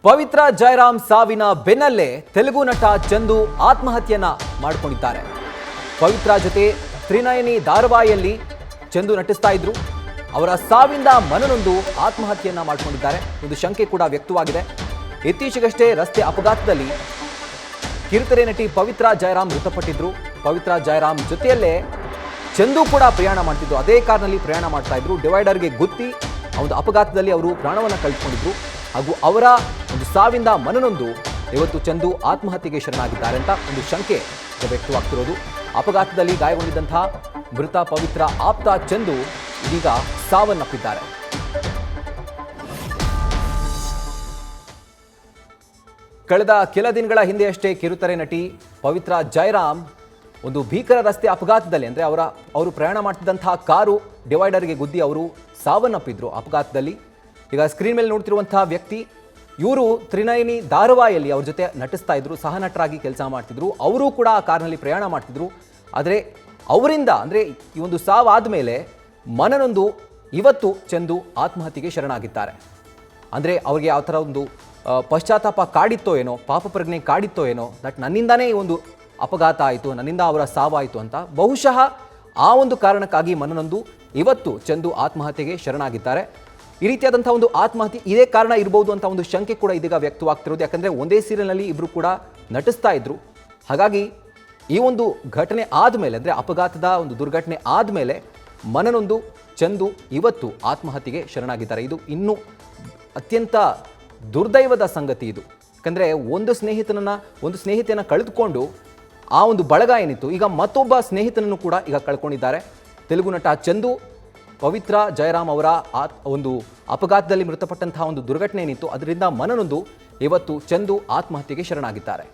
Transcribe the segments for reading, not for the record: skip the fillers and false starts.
ಪವಿತ್ರ ಜಯರಾಮ್ ಸಾವಿನ ಬೆನ್ನಲ್ಲೇ ತೆಲುಗು ನಟ ಚಂದು ಆತ್ಮಹತ್ಯೆಯನ್ನ ಮಾಡಿಕೊಂಡಿದ್ದಾರೆ. ಪವಿತ್ರ ಜೊತೆ ತ್ರಿನಯನಿ ಧಾರಾವಾಹಿಯಲ್ಲಿ ಚಂದು ನಟಿಸ್ತಾ ಇದ್ರು. ಅವರ ಸಾವಿಂದ ಮನನೊಂದು ಆತ್ಮಹತ್ಯೆಯನ್ನ ಮಾಡಿಕೊಂಡಿದ್ದಾರೆ. ಒಂದು ಶಂಕೆ ಕೂಡ ವ್ಯಕ್ತವಾಗಿದೆ. ಇತ್ತೀಚೆಗಷ್ಟೇ ರಸ್ತೆ ಅಪಘಾತದಲ್ಲಿ ಕಿರುತೆರೆ ನಟಿ ಪವಿತ್ರ ಜಯರಾಮ್ ಮೃತಪಟ್ಟಿದ್ರು. ಪವಿತ್ರ ಜಯರಾಮ್ ಜೊತೆಯಲ್ಲೇ ಚಂದು ಕೂಡ ಪ್ರಯಾಣ ಮಾಡ್ತಿದ್ರು. ಅದೇ ಕಾರ್ನಲ್ಲಿ ಪ್ರಯಾಣ ಮಾಡ್ತಾ ಇದ್ರು. ಡಿವೈಡರ್ಗೆ ಗುದ್ದಿ ಒಂದು ಅಪಘಾತದಲ್ಲಿ ಅವರು ಪ್ರಾಣವನ್ನು ಕಳೆದುಕೊಂಡಿದ್ರು. ಹಾಗೂ ಅವರ ಒಂದು ಸಾವಿಂದ ಮನನೊಂದು ಇವತ್ತು ಚಂದು ಆತ್ಮಹತ್ಯೆಗೆ ಶರಣಾಗಿದ್ದಾರೆ ಅಂತ ಒಂದು ಶಂಕೆ ವ್ಯಕ್ತವಾಗ್ತಿರೋದು. ಅಪಘಾತದಲ್ಲಿ ಗಾಯಗೊಂಡಿದ್ದಂತಹ ಮೃತ ಪವಿತ್ರ ಆಪ್ತ ಚಂದು ಇದೀಗ ಸಾವನ್ನಪ್ಪಿದ್ದಾರೆ. ಕಳೆದ ಕೆಲ ದಿನಗಳ ಹಿಂದೆಯಷ್ಟೇ ಕಿರುತೆರೆ ನಟಿ ಪವಿತ್ರ ಜಯರಾಮ್ ಒಂದು ಭೀಕರ ರಸ್ತೆ ಅಪಘಾತದಲ್ಲಿ ಅಂದರೆ ಅವರು ಪ್ರಯಾಣ ಮಾಡ್ತಿದ್ದಂತಹ ಕಾರು ಡಿವೈಡರ್ಗೆ ಗುದ್ದಿ ಅವರು ಸಾವನ್ನಪ್ಪಿದ್ರು ಅಪಘಾತದಲ್ಲಿ. ಈಗ ಸ್ಕ್ರೀನ್ ಮೇಲೆ ನೋಡ್ತಿರುವಂತಹ ವ್ಯಕ್ತಿ ಇವರು ತ್ರಿನಯನಿ ಧಾರಾವಾಹಿಯಲ್ಲಿ ಅವ್ರ ಜೊತೆ ನಟಿಸ್ತಾ ಇದ್ರು, ಸಹ ನಟರಾಗಿ ಕೆಲಸ ಮಾಡ್ತಿದ್ರು. ಅವರು ಕೂಡ ಆ ಕಾರ್ನಲ್ಲಿ ಪ್ರಯಾಣ ಮಾಡ್ತಿದ್ರು. ಆದರೆ ಅವರಿಂದ ಅಂದರೆ ಈ ಒಂದು ಸಾವಾದ ಮೇಲೆ ಮನನೊಂದು ಇವತ್ತು ಚಂದು ಆತ್ಮಹತ್ಯೆಗೆ ಶರಣಾಗಿದ್ದಾರೆ. ಅಂದರೆ ಅವ್ರಿಗೆ ಯಾವ ಥರ ಒಂದು ಪಶ್ಚಾತ್ತಾಪ ಕಾಡಿತ್ತೋ ಏನೋ, ಪಾಪ ಪ್ರಜ್ಞೆ ಕಾಡಿತ್ತೋ ಏನೋ, ದಟ್ ನನ್ನಿಂದಾನೇ ಈ ಒಂದು ಅಪಘಾತ ಆಯಿತು, ನನ್ನಿಂದ ಅವರ ಸಾವಾಯಿತು ಅಂತ ಬಹುಶಃ ಆ ಒಂದು ಕಾರಣಕ್ಕಾಗಿ ಮನನೊಂದು ಇವತ್ತು ಚಂದು ಆತ್ಮಹತ್ಯೆಗೆ ಶರಣಾಗಿದ್ದಾರೆ. ಈ ರೀತಿಯಾದಂಥ ಒಂದು ಆತ್ಮಹತ್ಯೆ ಇದೇ ಕಾರಣ ಇರಬಹುದು ಅಂತ ಒಂದು ಶಂಕೆ ಕೂಡ ಇದೀಗ ವ್ಯಕ್ತವಾಗ್ತಿರೋದು. ಯಾಕಂದರೆ ಒಂದೇ ಸೀರಿಯಲ್ನಲ್ಲಿ ಇಬ್ಬರು ಕೂಡ ನಟಿಸ್ತಾ ಇದ್ರು. ಹಾಗಾಗಿ ಈ ಒಂದು ಘಟನೆ ಆದಮೇಲೆ ಅಂದರೆ ಅಪಘಾತದ ಒಂದು ದುರ್ಘಟನೆ ಆದಮೇಲೆ ಮನನೊಂದು ಚಂದು ಇವತ್ತು ಆತ್ಮಹತ್ಯೆಗೆ ಶರಣಾಗಿದ್ದಾರೆ. ಇದು ಇನ್ನೂ ಅತ್ಯಂತ ದುರ್ದೈವದ ಸಂಗತಿ ಇದು. ಯಾಕಂದರೆ ಒಂದು ಸ್ನೇಹಿತೆಯನ್ನು ಕಳೆದುಕೊಂಡು ಆ ಒಂದು ಬಳಗ ಏನಿತ್ತು, ಈಗ ಮತ್ತೊಬ್ಬ ಸ್ನೇಹಿತನನ್ನು ಕೂಡ ಈಗ ಕಳ್ಕೊಂಡಿದ್ದಾರೆ. ತೆಲುಗು ನಟ ಚಂದು ಪವಿತ್ರ ಜಯರಾಮ್ ಅವರ ಒಂದು ಅಪಘಾತದಲ್ಲಿ ಮೃತಪಟ್ಟಂತಹ ಒಂದು ದುರ್ಘಟನೆ ಏನಿತ್ತು ಅದರಿಂದ ಮನನೊಂದು ಇವತ್ತು ಚಂದು ಆತ್ಮಹತ್ಯೆಗೆ ಶರಣಾಗಿದ್ದಾರೆ.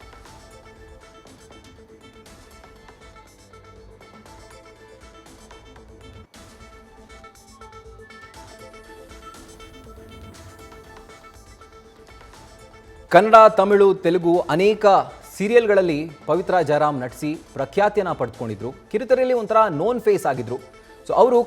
ಕನ್ನಡ, ತಮಿಳು, ತೆಲುಗು ಅನೇಕ ಸೀರಿಯಲ್ಗಳಲ್ಲಿ ಪವಿತ್ರ ಜಯರಾಮ್ ನಟಿಸಿ ಪ್ರಖ್ಯಾತಿಯನ್ನು ಪಡೆದುಕೊಂಡಿದ್ರು. ಕಿರುತೆರೆಯಲ್ಲಿ ಒಂಥರ ನೋನ್ ಫೇಸ್ ಆಗಿದ್ರು. ಸೊ ಅವರು